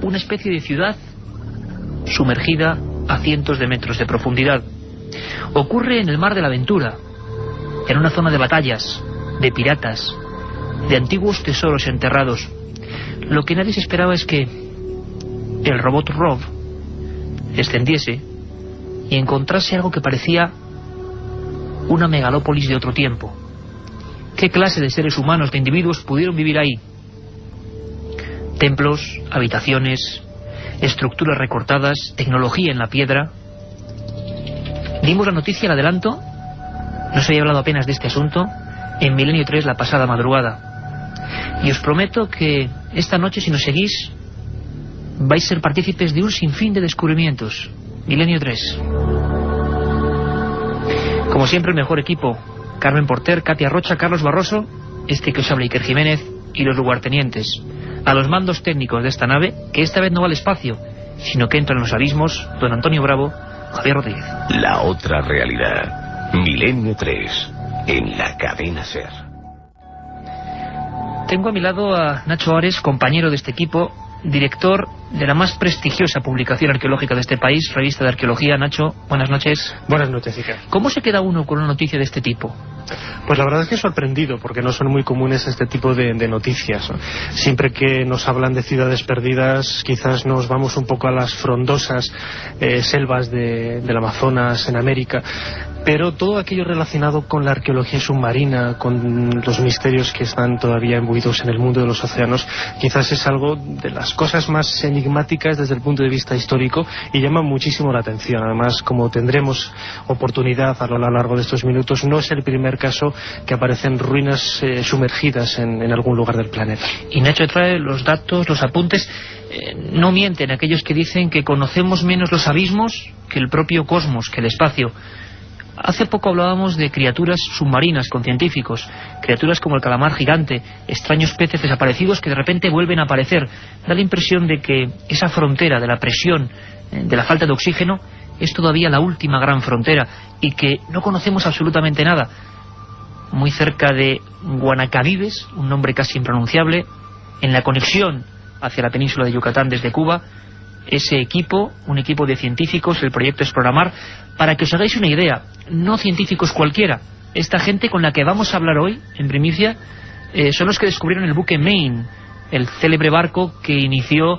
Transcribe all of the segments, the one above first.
una especie de ciudad sumergida a cientos de metros de profundidad. Ocurre en el mar de la aventura, en una zona de batallas, de piratas, de antiguos tesoros enterrados. Lo que nadie se esperaba es que el robot Rob descendiese y encontrase algo que parecía una megalópolis de otro tiempo. ¿Qué clase de seres humanos, de individuos pudieron vivir ahí? Templos, habitaciones, estructuras recortadas, tecnología en la piedra. Dimos la noticia, el adelanto, no se había hablado apenas de este asunto, en Milenio 3 la pasada madrugada. Y os prometo que esta noche, si nos seguís, vais a ser partícipes de un sinfín de descubrimientos. Milenio 3. Como siempre, el mejor equipo: Carmen Porter, Katia Rocha, Carlos Barroso, este que os habla Iker Jiménez, y los lugartenientes. A los mandos técnicos de esta nave, que esta vez no va al espacio, sino que entra en los abismos, don Antonio Bravo, Javier Rodríguez. La otra realidad. Milenio 3, en la cadena SER. Tengo a mi lado a Nacho Ares, compañero de este equipo, director de la más prestigiosa publicación arqueológica de este país, Revista de Arqueología. Nacho, buenas noches. Buenas noches, Iker. ¿Cómo se queda uno con una noticia de este tipo? Pues la verdad es que sorprendido, porque no son muy comunes este tipo de noticias, ¿no? Siempre que nos hablan de ciudades perdidas, quizás nos vamos un poco a las frondosas selvas del Amazonas en América, pero todo aquello relacionado con la arqueología submarina, con los misterios que están todavía imbuidos en el mundo de los océanos, quizás es algo de las cosas más enigmáticas desde el punto de vista histórico y llama muchísimo la atención. Además, como tendremos oportunidad a lo largo de estos minutos, no es el primer caso que aparecen ruinas sumergidas en algún lugar del planeta. Y Nacho trae los datos, los apuntes. No mienten aquellos que dicen que conocemos menos los abismos que el propio cosmos, que el espacio. Hace poco hablábamos de criaturas submarinas con científicos, criaturas como el calamar gigante, extraños peces desaparecidos que de repente vuelven a aparecer. Da la impresión de que esa frontera de la presión, de la falta de oxígeno, es todavía la última gran frontera y que no conocemos absolutamente nada. Muy cerca de Guanacavives, un nombre casi impronunciable, en la conexión hacia la península de Yucatán desde Cuba, ese equipo, un equipo de científicos, el proyecto Exploramar, para que os hagáis una idea, no científicos cualquiera. Esta gente con la que vamos a hablar hoy, en primicia, son los que descubrieron el buque Maine, el célebre barco que inició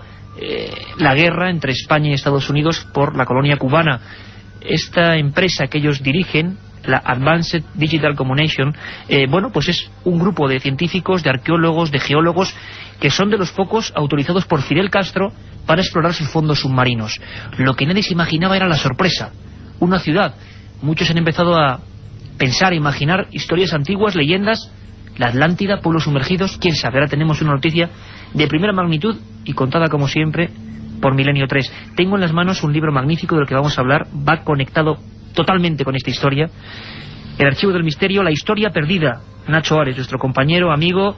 la guerra entre España y Estados Unidos por la colonia cubana. Esta empresa que ellos dirigen, la Advanced Digital Communication, bueno, pues es un grupo de científicos, de arqueólogos, de geólogos, que son de los pocos autorizados por Fidel Castro para explorar sus fondos submarinos. Lo que nadie se imaginaba era la sorpresa. Una ciudad. Muchos han empezado a pensar, a imaginar historias antiguas, leyendas, la Atlántida, pueblos sumergidos. Quién sabe, ahora tenemos una noticia de primera magnitud y contada como siempre por Milenio 3. Tengo en las manos un libro magnífico del que vamos a hablar, va conectado totalmente con esta historia. El archivo del misterio, la historia perdida. Nacho Ares, nuestro compañero, amigo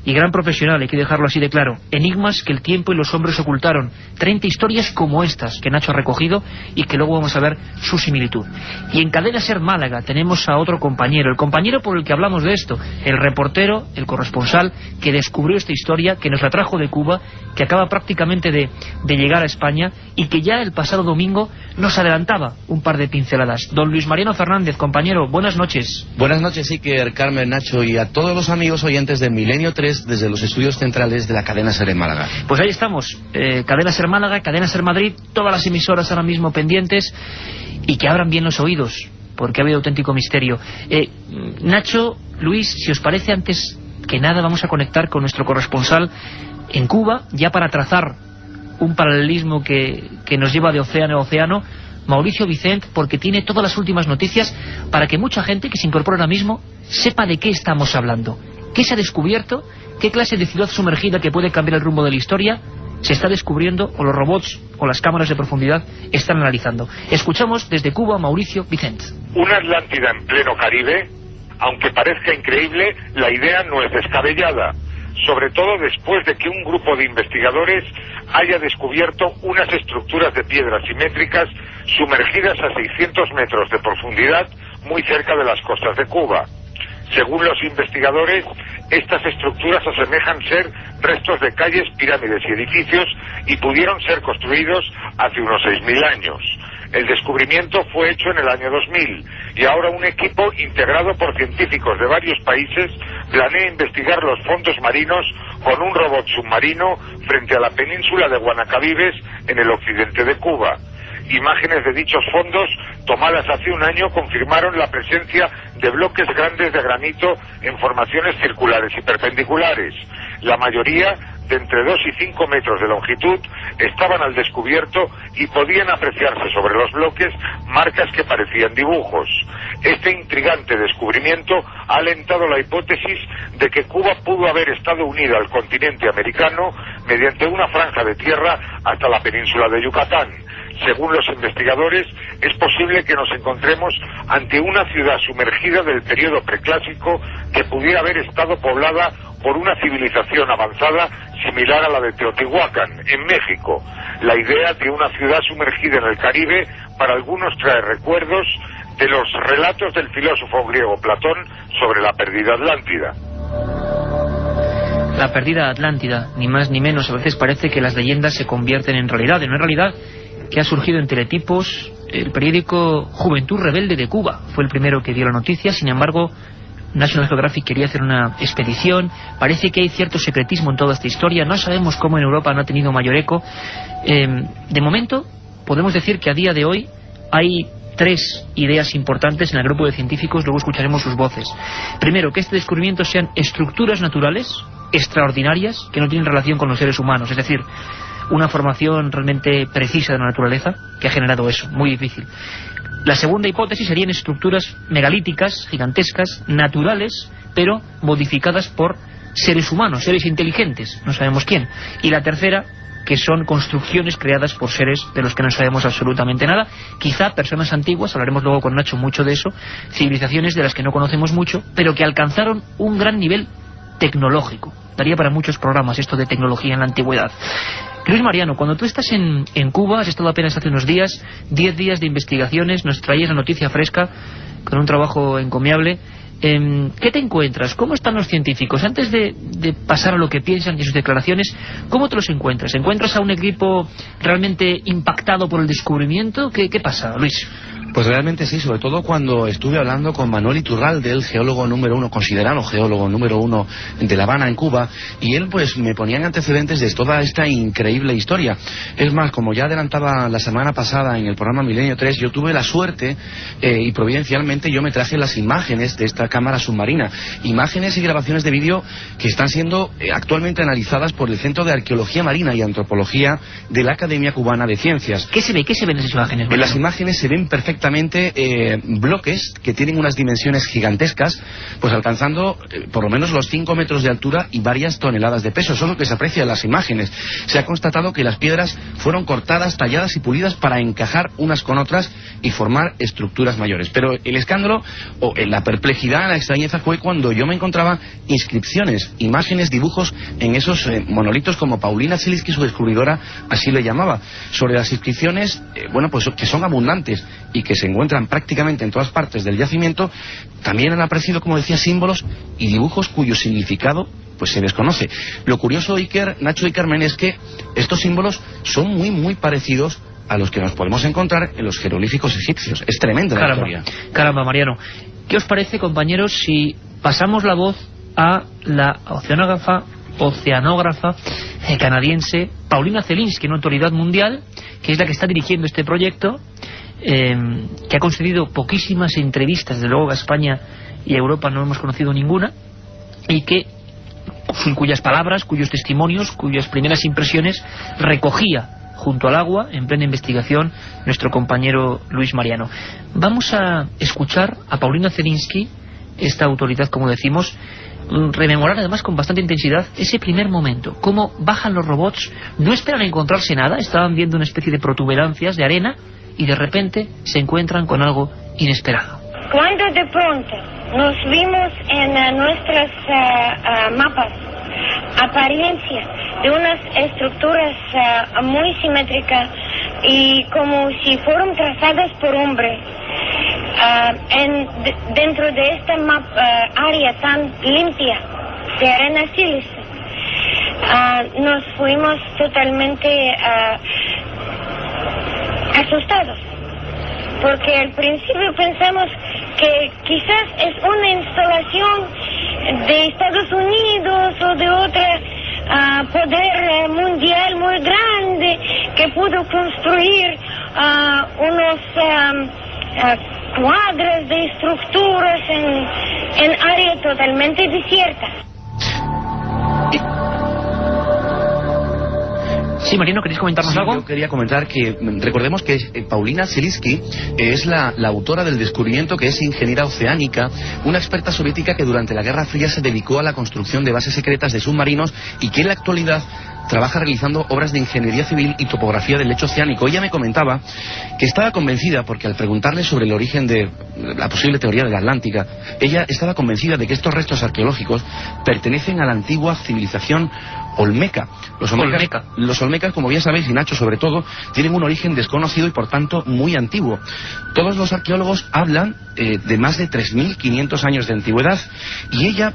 y gran profesional, hay que dejarlo así de claro. Enigmas que el tiempo y los hombres ocultaron. 30 historias como estas que Nacho ha recogido y que luego vamos a ver su similitud. Y en Cadena SER Málaga tenemos a otro compañero, el compañero por el que hablamos de esto, el reportero, el corresponsal que descubrió esta historia, que nos la trajo de Cuba, que acaba prácticamente de llegar a España y que ya el pasado domingo nos adelantaba un par de pinceladas. Don Luis Mariano Fernández, compañero, buenas noches. Buenas noches, Iker, Carmen, Nacho y a todos los amigos oyentes de Milenio 3 desde los estudios centrales de la Cadena SER en Málaga. Pues ahí estamos, Cadena SER Málaga, Cadena SER Madrid, todas las emisoras ahora mismo pendientes y que abran bien los oídos, porque ha habido auténtico misterio. Nacho, Luis, si os parece, antes que nada vamos a conectar con nuestro corresponsal en Cuba, ya para trazar un paralelismo que nos lleva de océano a océano, Mauricio Vicent, porque tiene todas las últimas noticias para que mucha gente que se incorpora ahora mismo sepa de qué estamos hablando. ¿Qué se ha descubierto? ¿Qué clase de ciudad sumergida que puede cambiar el rumbo de la historia se está descubriendo, o los robots o las cámaras de profundidad están analizando? Escuchamos desde Cuba a Mauricio Vicent. Una Atlántida en pleno Caribe, aunque parezca increíble, la idea no es descabellada, sobre todo después de que un grupo de investigadores haya descubierto unas estructuras de piedras simétricas sumergidas a 600 metros de profundidad muy cerca de las costas de Cuba. Según los investigadores, estas estructuras asemejan ser restos de calles, pirámides y edificios y pudieron ser construidos hace unos 6.000 años. El descubrimiento fue hecho en el año 2000 y ahora un equipo integrado por científicos de varios países planea investigar los fondos marinos con un robot submarino frente a la península de Guanacabibes en el occidente de Cuba. Imágenes de dichos fondos tomadas hace un año confirmaron la presencia de bloques grandes de granito en formaciones circulares y perpendiculares. La mayoría, de entre 2 y 5 metros de longitud, estaban al descubierto y podían apreciarse sobre los bloques marcas que parecían dibujos. Este intrigante descubrimiento ha alentado la hipótesis de que Cuba pudo haber estado unida al continente americano mediante una franja de tierra hasta la península de Yucatán. Según los investigadores, es posible que nos encontremos ante una ciudad sumergida del periodo preclásico que pudiera haber estado poblada por una civilización avanzada similar a la de Teotihuacán, en México. La idea de una ciudad sumergida en el Caribe para algunos trae recuerdos de los relatos del filósofo griego Platón sobre la perdida Atlántida. La perdida Atlántida, ni más ni menos. A veces parece que las leyendas se convierten en realidad, que ha surgido en teletipos. El periódico Juventud Rebelde de Cuba fue el primero que dio la noticia. Sin embargo, National Geographic quería hacer una expedición. Parece que hay cierto secretismo en toda esta historia. No sabemos cómo en Europa no ha tenido mayor eco. De momento, podemos decir que a día de hoy hay 3 ideas importantes en el grupo de científicos. Luego escucharemos sus voces. Primero, que este descubrimiento sean estructuras naturales extraordinarias que no tienen relación con los seres humanos. Es decir, una formación realmente precisa de la naturaleza que ha generado eso, muy difícil. La segunda hipótesis serían estructuras megalíticas, gigantescas, naturales, pero modificadas por seres humanos, seres inteligentes, no sabemos quién. Y la tercera, que son construcciones creadas por seres de los que no sabemos absolutamente nada, quizá personas antiguas, hablaremos luego con Nacho mucho de eso, civilizaciones de las que no conocemos mucho, pero que alcanzaron un gran nivel tecnológico. Daría para muchos programas esto de tecnología en la antigüedad. Luis Mariano, cuando tú estás en Cuba, has estado apenas hace unos días, 10 días de investigaciones, nos traías la noticia fresca, con un trabajo encomiable. ¿Qué te encuentras? ¿Cómo están los científicos? Antes de pasar a lo que piensan y sus declaraciones, ¿cómo te los encuentras? ¿Encuentras a un equipo realmente impactado por el descubrimiento? ¿Qué pasa, Luis? Pues realmente sí, sobre todo cuando estuve hablando con Manuel Iturralde, el geólogo número 1, considerado geólogo número 1 de La Habana, en Cuba, y él pues me ponía en antecedentes de toda esta increíble historia. Es más, como ya adelantaba la semana pasada en el programa Milenio 3, yo tuve la suerte y providencialmente yo me traje las imágenes de esta cámara submarina, imágenes y grabaciones de vídeo que están siendo actualmente analizadas por el Centro de Arqueología Marina y Antropología de la Academia Cubana de Ciencias. ¿Qué se ve? ¿Qué se ven en esas imágenes? En las imágenes se ven perfectamente bloques que tienen unas dimensiones gigantescas, pues alcanzando por lo menos los 5 metros de altura y varias toneladas de peso. Eso es lo que se aprecia en las imágenes. Se ha constatado que las piedras fueron cortadas, talladas y pulidas para encajar unas con otras y formar estructuras mayores. Pero el escándalo, o la perplejidad, la extrañeza, fue cuando yo me encontraba inscripciones, imágenes, dibujos en esos monolitos, como Paulina Zelinsky, su descubridora, así le llamaba. Sobre las inscripciones, bueno, pues que son abundantes y que se encuentran prácticamente en todas partes del yacimiento, también han aparecido, como decía, símbolos y dibujos cuyo significado pues se desconoce. Lo curioso, Nacho y Carmen, es que estos símbolos son muy, muy parecidos a los que nos podemos encontrar en los jeroglíficos egipcios. Es tremenda la historia. Caramba, Mariano. ¿Qué os parece, compañeros, si pasamos la voz a la oceanógrafa canadiense Paulina Zelinsky, una autoridad mundial, que es la que está dirigiendo este proyecto, que ha concedido poquísimas entrevistas, desde luego a España y a Europa no hemos conocido ninguna, y cuyas palabras, cuyos testimonios, cuyas primeras impresiones recogía junto al agua, en plena investigación, nuestro compañero Luis Mariano. Vamos a escuchar a Paulina Zelinsky, esta autoridad, como decimos, rememorar además con bastante intensidad ese primer momento, cómo bajan los robots, no esperan encontrarse nada, estaban viendo una especie de protuberancias de arena y de repente se encuentran con algo inesperado. Cuando de pronto nos vimos en nuestros mapas apariencia de unas estructuras muy simétricas y como si fueran trazadas por hombre, dentro de esta área tan limpia de arena sílice. Nos fuimos totalmente asustados, porque al principio pensamos que quizás es una instalación de Estados Unidos o de otra poder mundial muy grande que pudo construir unos cuadras de estructuras en área totalmente desierta. Sí, Mariano, ¿queréis comentarnos algo? Yo quería comentar que recordemos que Paulina Zelinsky es la autora del descubrimiento, que es ingeniera oceánica, una experta soviética que durante la Guerra Fría se dedicó a la construcción de bases secretas de submarinos y que en la actualidad trabaja realizando obras de ingeniería civil y topografía del lecho oceánico. Ella me comentaba que estaba convencida, porque al preguntarle sobre el origen de la posible teoría de la Atlántica, ella estaba convencida de que estos restos arqueológicos pertenecen a la antigua civilización olmeca. Los olmecas, como bien sabéis, y Nacho sobre todo, tienen un origen desconocido y por tanto muy antiguo. Todos los arqueólogos hablan de más de 3.500 años de antigüedad, y ella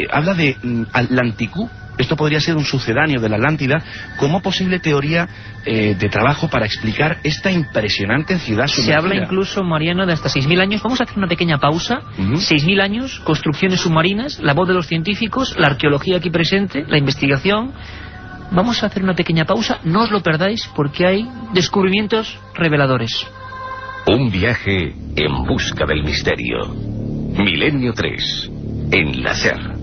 habla de Atlanticú. Esto podría ser un sucedáneo de la Atlántida como posible teoría de trabajo para explicar esta impresionante ciudad sumergida. Se habla incluso, Mariano, de hasta 6.000 años. Vamos a hacer una pequeña pausa. 6.000 años, construcciones submarinas, la voz de los científicos, la arqueología aquí presente, la investigación. Vamos a hacer una pequeña pausa. No os lo perdáis, porque hay descubrimientos reveladores. Un viaje en busca del misterio. Milenio 3, en la SER.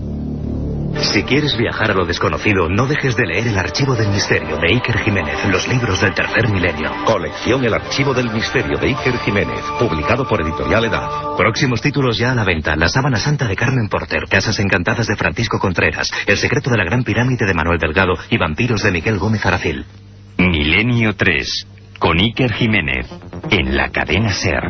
Si quieres viajar a lo desconocido, no dejes de leer El Archivo del Misterio de Iker Jiménez, los libros del tercer milenio. Colección El Archivo del Misterio de Iker Jiménez, publicado por Editorial Edad. Próximos títulos ya a la venta: La Sábana Santa de Carmen Porter, Casas Encantadas de Francisco Contreras, El secreto de la Gran Pirámide de Manuel Delgado y Vampiros de Miguel Gómez Aracil. Milenio 3, con Iker Jiménez, en la cadena SER.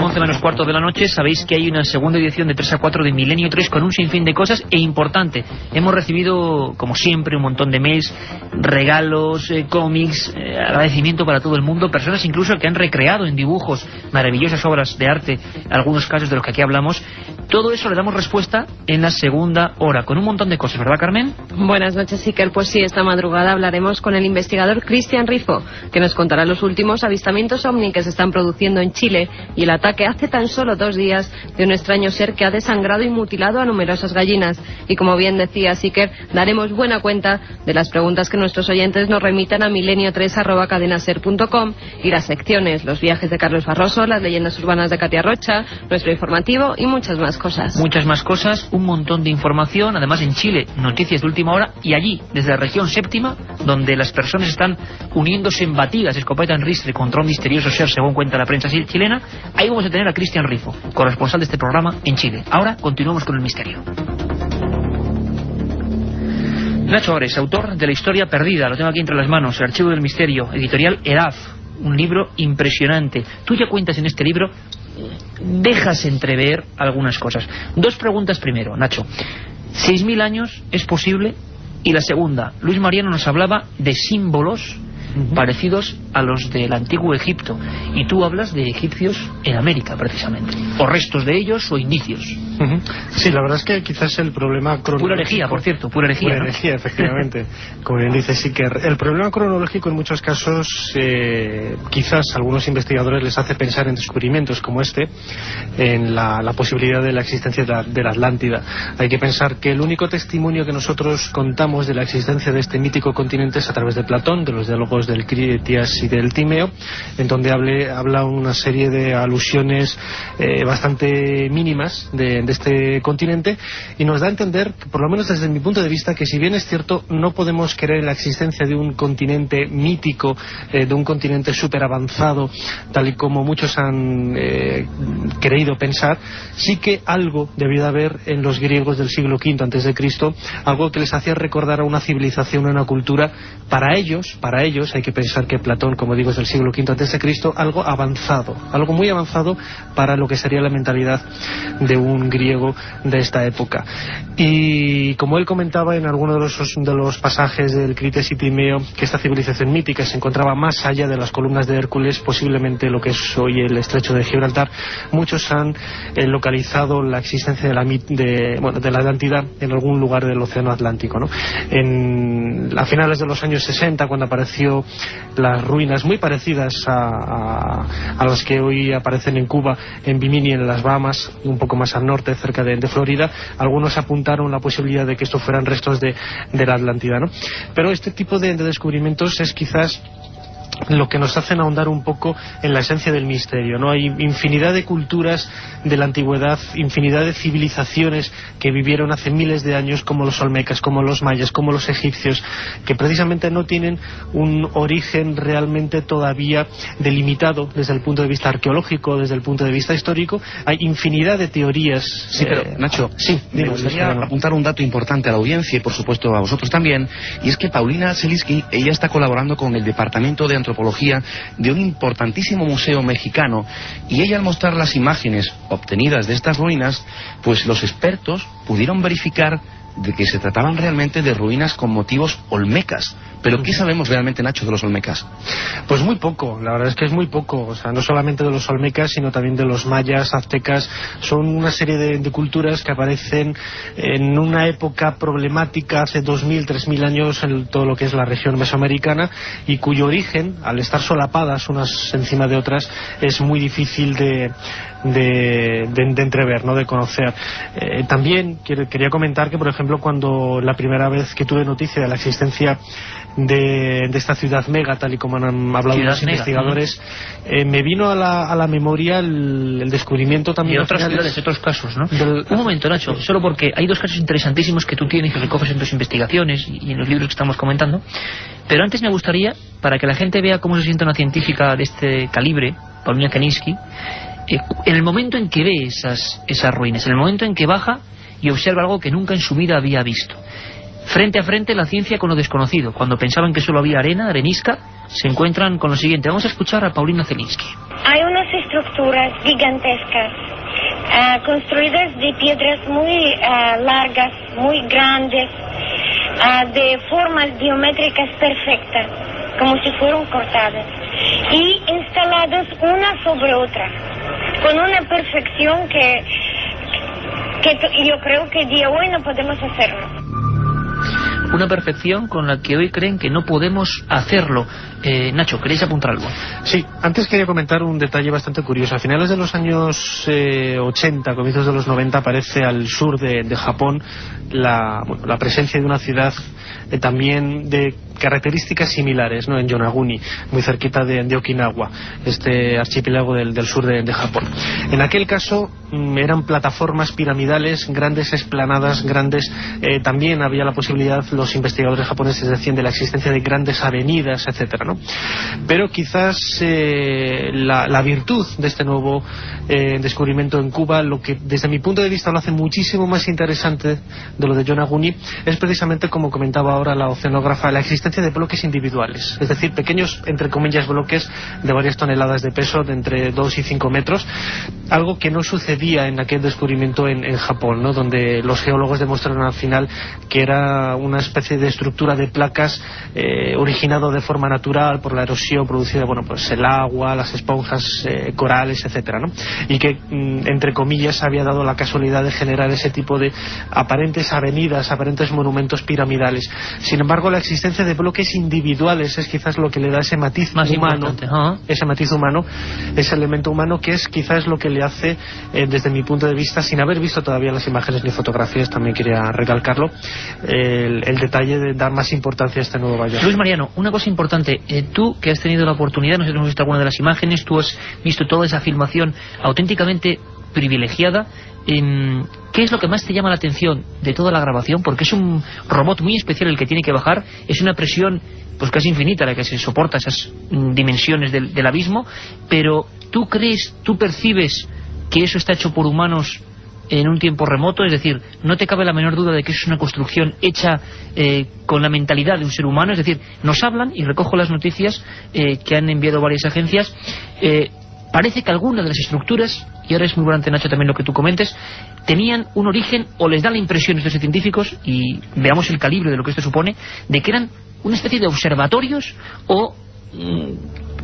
11 menos cuarto de la noche, sabéis que hay una segunda edición de 3 a 4 de Milenio 3 con un sinfín de cosas, e importante, hemos recibido, como siempre, un montón de mails, regalos, cómics, agradecimiento para todo el mundo, personas incluso que han recreado en dibujos maravillosas obras de arte, algunos casos de los que aquí hablamos. Todo eso le damos respuesta en la segunda hora, con un montón de cosas, ¿verdad, Carmen? Buenas noches, Iker. Pues sí, esta madrugada hablaremos con el investigador Cristian Rifo, que nos contará los últimos avistamientos ovni que se están produciendo en Chile y el ataque hace tan solo 2 días de un extraño ser que ha desangrado y mutilado a numerosas gallinas. Y como bien decía Iker, daremos buena cuenta de las preguntas que nuestros oyentes nos remitan a milenio3@cadenaser.com y las secciones, los viajes de Carlos Barroso, las leyendas urbanas de Katia Rocha, nuestro informativo y muchas más cosas. Muchas más cosas, un montón de información, además en Chile, noticias de última hora, y allí, desde la región séptima, donde las personas están uniéndose en batidas, escopeta en ristre contra un misterioso ser, según cuenta la prensa chilena, ahí vamos a tener a Cristian Rifo, corresponsal de este programa en Chile. Ahora continuamos con el misterio. Nacho Ores, autor de La historia perdida, lo tengo aquí entre las manos, El archivo del misterio, editorial Edad, un libro impresionante. Tú ya cuentas en este libro, dejas entrever algunas cosas. 2 preguntas primero, Nacho. 6.000 años, ¿es posible? Y la segunda, Luis Mariano nos hablaba de símbolos parecidos a los del antiguo Egipto, y tú hablas de egipcios en América, precisamente, o restos de ellos o indicios. Sí, la verdad es que quizás el problema cronológico... Pura herejía, por cierto, pura herejía. Pura herejía, ¿no? Efectivamente, como bien dice Iker. El problema cronológico en muchos casos, quizás a algunos investigadores les hace pensar en descubrimientos como este, en la posibilidad de la existencia de la Atlántida. Hay que pensar que el único testimonio que nosotros contamos de la existencia de este mítico continente es a través de Platón, de los diálogos del Critias y del Timeo, en donde habla una serie de alusiones bastante mínimas de este continente, y nos da a entender, por lo menos desde mi punto de vista, que si bien es cierto, no podemos creer en la existencia de un continente mítico, de un continente súper avanzado, tal y como muchos han creído pensar, sí que algo debió de haber en los griegos del siglo V a.C., algo que les hacía recordar a una civilización, a una cultura. Para ellos hay que pensar que Platón son, como digo, del siglo V a.C., algo avanzado, algo muy avanzado para lo que sería la mentalidad de un griego de esta época. Y como él comentaba en alguno de los pasajes del Crites y Timeo, que esta civilización mítica se encontraba más allá de las columnas de Hércules, posiblemente lo que es hoy el estrecho de Gibraltar. Muchos han localizado la existencia de la Atlántida en algún lugar del océano Atlántico, ¿no? A finales de los años 60, cuando apareció las ruinas muy parecidas a las que hoy aparecen en Cuba, en Bimini, en las Bahamas, un poco más al norte, cerca de Florida, algunos apuntaron la posibilidad de que esto fueran restos de la Atlántida, ¿no? Pero este tipo de descubrimientos es quizás lo que nos hacen ahondar un poco en la esencia del misterio, ¿no? Hay infinidad de culturas de la antigüedad, infinidad de civilizaciones que vivieron hace miles de años, como los olmecas, como los mayas, como los egipcios, que precisamente no tienen un origen realmente todavía delimitado desde el punto de vista arqueológico, desde el punto de vista histórico. Hay infinidad de teorías. Sí, pero Nacho, me gustaría apuntar un dato importante a la audiencia y por supuesto a vosotros también, y es que Paulina Zelinsky, ella está colaborando con el Departamento de Antropología de un importantísimo museo mexicano, y ella, al mostrar las imágenes obtenidas de estas ruinas, pues los expertos pudieron verificar de que se trataban realmente de ruinas con motivos olmecas. Pero ¿qué sabemos realmente, Nacho, de los olmecas? Pues muy poco, la verdad es que es muy poco. O sea, no solamente de los olmecas, sino también de los mayas, aztecas. Son una serie de culturas que aparecen en una época problemática hace 2000, 3000 años en todo lo que es la región mesoamericana, y cuyo origen, al estar solapadas unas encima de otras, es muy difícil de entrever, ¿no? De conocer. También quería comentar que, por ejemplo, cuando la primera vez que tuve noticia de la existencia de esta ciudad mega, tal y como han hablado los investigadores, me vino a la memoria el descubrimiento también de otras ciudades, de otros casos, ¿no? Un momento, Nacho, solo porque hay dos casos interesantísimos que tú tienes y recoges en tus investigaciones y en los libros que estamos comentando, pero antes me gustaría, para que la gente vea cómo se siente una científica de este calibre, Paulina Zelinsky, en el momento en que ve esas ruinas, en el momento en que baja y observa algo que nunca en su vida había visto. Frente a frente la ciencia con lo desconocido. Cuando pensaban que solo había arena, arenisca, se encuentran con lo siguiente. Vamos a escuchar a Paulina Zelinsky. Hay unas estructuras gigantescas, construidas de piedras muy largas, muy grandes, de formas geométricas perfectas, como si fueran cortadas, y instaladas una sobre otra, con una perfección que yo creo que día hoy no podemos hacerlo. Una perfección con la que hoy creen que no podemos hacerlo. Nacho, ¿queréis apuntar algo? Sí, antes quería comentar un detalle bastante curioso. A finales de los años 80, comienzos de los 90, aparece al sur de Japón la presencia de una ciudad también de características similares, ¿no? En Yonaguni, muy cerquita de Okinawa, este archipiélago del sur de Japón. En aquel caso eran plataformas piramidales, grandes esplanadas, grandes. También había la posibilidad, los investigadores japoneses decían, de la existencia de grandes avenidas, etcétera, ¿no? Pero quizás la virtud de este nuevo descubrimiento en Cuba, lo que desde mi punto de vista lo hace muchísimo más interesante de lo de Yonaguni, es precisamente, como comentaba ahora la oceanógrafa, la existencia de bloques individuales, es decir, pequeños, entre comillas, bloques de varias toneladas de peso, de entre 2 y 5 metros, algo que no sucedía en aquel descubrimiento en Japón, ¿no? Donde los geólogos demostraron al final que era una especie de estructura de placas originado de forma natural por la erosión producida, pues el agua, las esponjas, corales, etcétera, ¿no? Y que, entre comillas, había dado la casualidad de generar ese tipo de aparentes avenidas, aparentes monumentos piramidales. Sin embargo, la existencia de bloques individuales es quizás lo que le da ese matiz más humano, ese matiz humano, ese elemento humano, que es quizás lo que le hace, desde mi punto de vista, sin haber visto todavía las imágenes ni fotografías, también quería recalcarlo, el detalle de dar más importancia a este nuevo hallazgo. Luis Mariano, una cosa importante, tú que has tenido la oportunidad, nosotros hemos visto alguna de las imágenes, tú has visto toda esa filmación auténticamente privilegiada, ¿qué es lo que más te llama la atención de toda la grabación? Porque es un robot muy especial el que tiene que bajar, es una presión pues casi infinita la que se soporta esas dimensiones del abismo, pero ¿tú percibes que eso está hecho por humanos en un tiempo remoto, es decir, no te cabe la menor duda de que es una construcción hecha con la mentalidad de un ser humano, es decir, nos hablan, y recojo las noticias que han enviado varias agencias, parece que algunas de las estructuras, y ahora es muy importante, Nacho, también lo que tú comentes, tenían un origen, o les da la impresión a estos científicos, y veamos el calibre de lo que esto supone, de que eran una especie de observatorios o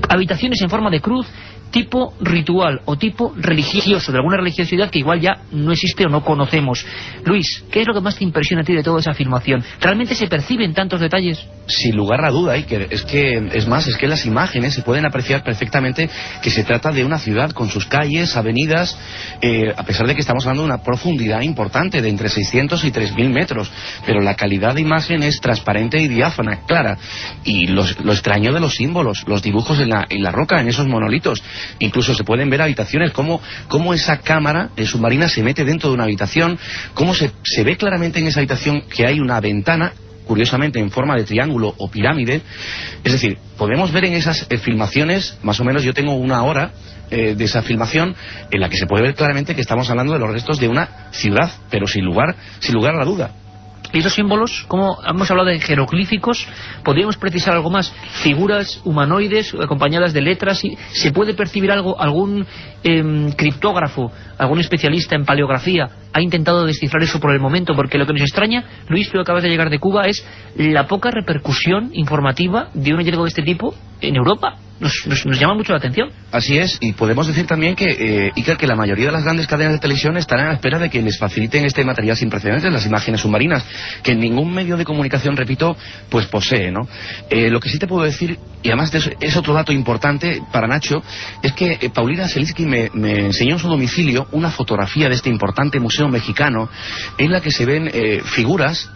habitaciones en forma de cruz, tipo ritual o tipo religioso, de alguna religiosidad que igual ya no existe o no conocemos. Luis, ¿qué es lo que más te impresiona a ti de toda esa afirmación? ¿Realmente se perciben tantos detalles? Sin lugar a duda, Iker, es que las imágenes se pueden apreciar perfectamente que se trata de una ciudad con sus calles, avenidas, a pesar de que estamos hablando de una profundidad importante de entre 600 y 3000 metros, pero la calidad de imagen es transparente y diáfana, clara, y lo extraño de los símbolos, los dibujos en la roca, en esos monolitos. Incluso se pueden ver habitaciones, cómo esa cámara submarina se mete dentro de una habitación, cómo se ve claramente en esa habitación que hay una ventana, curiosamente en forma de triángulo o pirámide. Es decir, podemos ver en esas filmaciones, más o menos yo tengo una hora de esa filmación, en la que se puede ver claramente que estamos hablando de los restos de una ciudad, pero sin lugar a la duda. Y esos símbolos, como hemos hablado de jeroglíficos, ¿podríamos precisar algo más? Figuras humanoides acompañadas de letras. ¿Se puede percibir algo? ¿Algún criptógrafo, algún especialista en paleografía ha intentado descifrar eso por el momento? Porque lo que nos extraña, Luis, tú acabas de llegar de Cuba, es la poca repercusión informativa de un hallazgo de este tipo en Europa. Nos llama mucho la atención. Así es, y podemos decir también que la mayoría de las grandes cadenas de televisión estarán a la espera de que les faciliten este material sin precedentes, las imágenes submarinas, que ningún medio de comunicación, repito, pues posee, ¿no? Lo que sí te puedo decir, y además es otro dato importante para Nacho, es que Paulina Selinsky me enseñó en su domicilio una fotografía de este importante museo mexicano, en la que se ven figuras,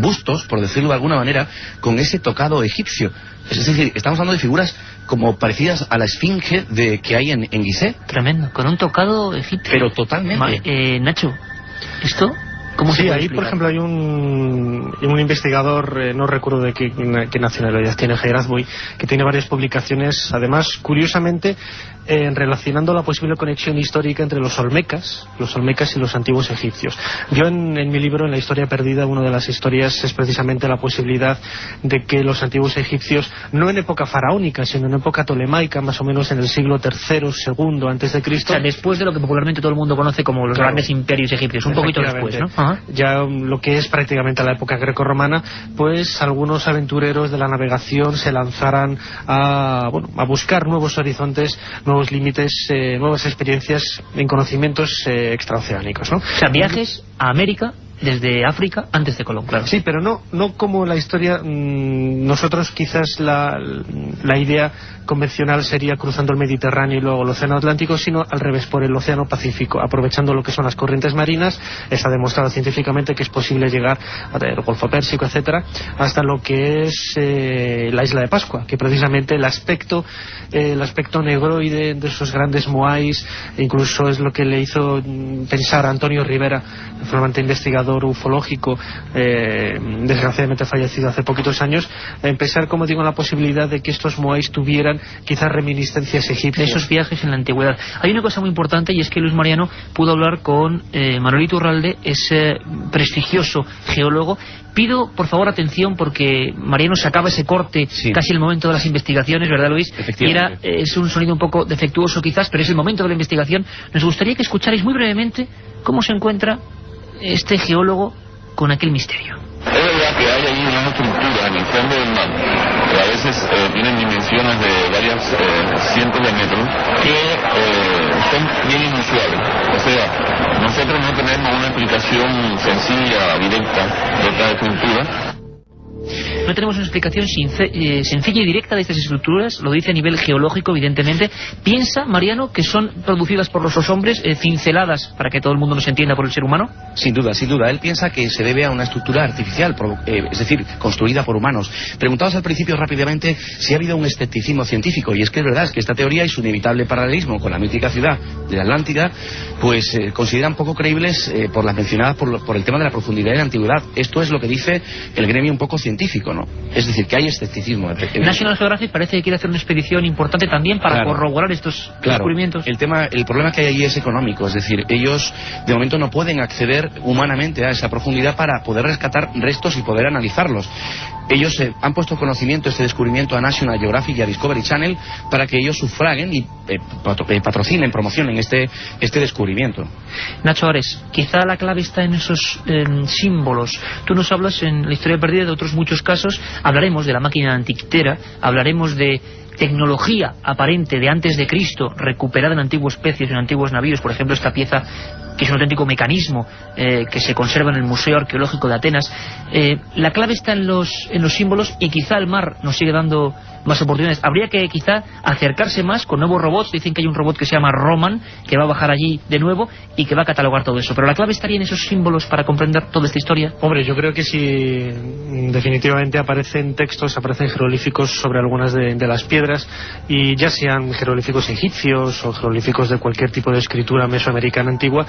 bustos, por decirlo de alguna manera, con ese tocado egipcio. Es decir, estamos hablando de figuras como parecidas a la esfinge que hay en Gizeh. Tremendo, con un tocado egipcio. Pero totalmente. Nacho, ¿esto? ¿Cómo sí, se ahí por ejemplo hay un investigador, no recuerdo de qué nacionalidad tiene, Hairazboy, que tiene varias publicaciones, además, curiosamente, relacionando la posible conexión histórica entre los olmecas y los antiguos egipcios. Yo en mi libro, en La historia perdida, una de las historias es precisamente la posibilidad de que los antiguos egipcios, no en época faraónica, sino en época tolemaica, más o menos en el siglo III, II antes de Cristo. O sea, después de lo que popularmente todo el mundo conoce como los grandes imperios egipcios, un poquito después, ¿no? Ajá. Ya lo que es prácticamente la época grecorromana, pues algunos aventureros de la navegación se lanzaran a buscar nuevos horizontes, nuevos límites, nuevas experiencias en conocimientos extraoceánicos, ¿no? O sea, viajes a América desde África antes de Colón, claro. Sí, pero no como la historia. Nosotros quizás la idea convencional sería cruzando el Mediterráneo y luego el Océano Atlántico, sino al revés, por el Océano Pacífico, aprovechando lo que son las corrientes marinas. Está demostrado científicamente que es posible llegar al Golfo Pérsico, etcétera, hasta lo que es la isla de Pascua, que precisamente el aspecto negroide de esos grandes moais, incluso es lo que le hizo pensar a Antonio Rivera, flamante investigador ufológico, desgraciadamente fallecido hace poquitos años, pensar, como digo, en la posibilidad de que estos moais tuvieran quizás reminiscencias egipcias. Esos viajes en la antigüedad. Hay una cosa muy importante, y es que Luis Mariano pudo hablar con Manuel Iturralde, ese prestigioso geólogo. Pido, por favor, atención, porque Mariano sacaba ese corte casi en el momento de las investigaciones, ¿verdad, Luis? Efectivamente. Es un sonido un poco defectuoso quizás, pero es el momento de la investigación. Nos gustaría que escucharais muy brevemente cómo se encuentra este geólogo con aquel misterio. Es verdad que hay ahí una estructura en el fondo del mar, que a veces tienen dimensiones de varias cientos de metros, que son bien inusuales. O sea, nosotros no tenemos una explicación sencilla, directa de esta estructura. No tenemos una explicación sencilla y directa de estas estructuras, lo dice a nivel geológico, evidentemente. ¿Piensa, Mariano, que son producidas por los hombres, cinceladas, para que todo el mundo nos entienda, por el ser humano? Sin duda, sin duda. Él piensa que se debe a una estructura artificial, es decir, construida por humanos. Preguntabas al principio rápidamente si ha habido un escepticismo científico, y es que es verdad, es que esta teoría y su inevitable paralelismo con la mítica ciudad de la Atlántida, pues consideran poco creíbles por las mencionadas por el tema de la profundidad y la antigüedad. Esto es lo que dice el gremio un poco científico, ¿no? ¿no? Es decir, que hay escepticismo. National Geographic parece que quiere hacer una expedición importante también para corroborar estos descubrimientos. El problema que hay allí es económico, es decir, ellos de momento no pueden acceder humanamente a esa profundidad para poder rescatar restos y poder analizarlos. Ellos han puesto conocimiento, este descubrimiento, a National Geographic y a Discovery Channel para que ellos sufraguen y patrocinen, promocionen este descubrimiento. Nacho Ares, quizá la clave está en esos símbolos. Tú nos hablas en la historia perdida de otros muchos casos. Hablaremos de la máquina antiquitera, hablaremos de tecnología aparente de antes de Cristo recuperada en antiguos pecios, en antiguos navíos. Por ejemplo, esta pieza que es un auténtico mecanismo que se conserva en el Museo Arqueológico de Atenas. La clave está en los símbolos, y quizá el mar nos sigue dando más oportunidades. Habría que quizá acercarse más con nuevos robots. Dicen que hay un robot que se llama Roman, que va a bajar allí de nuevo y que va a catalogar todo eso. Pero la clave estaría en esos símbolos para comprender toda esta historia. Hombre, yo creo que si definitivamente aparecen textos, aparecen jeroglíficos sobre algunas de las piedras, y ya sean jeroglíficos egipcios o jeroglíficos de cualquier tipo de escritura mesoamericana antigua,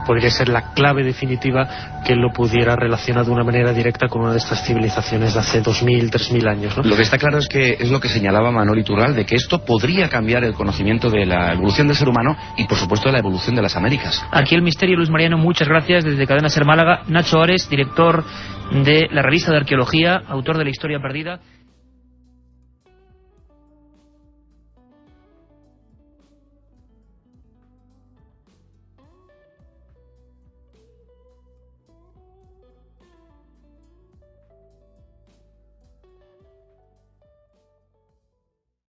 podría ser la clave definitiva que lo pudiera relacionar de una manera directa con una de estas civilizaciones de hace 2000, 3000 años, ¿no? Lo que está claro es que es lo que señalaba Manol Iturral, de que esto podría cambiar el conocimiento de la evolución del ser humano y, por supuesto, de la evolución de las Américas. Aquí el misterio, Luis Mariano, muchas gracias. Desde Cadena Ser Málaga, Nacho Ares, director de la revista de arqueología, autor de La Historia Perdida.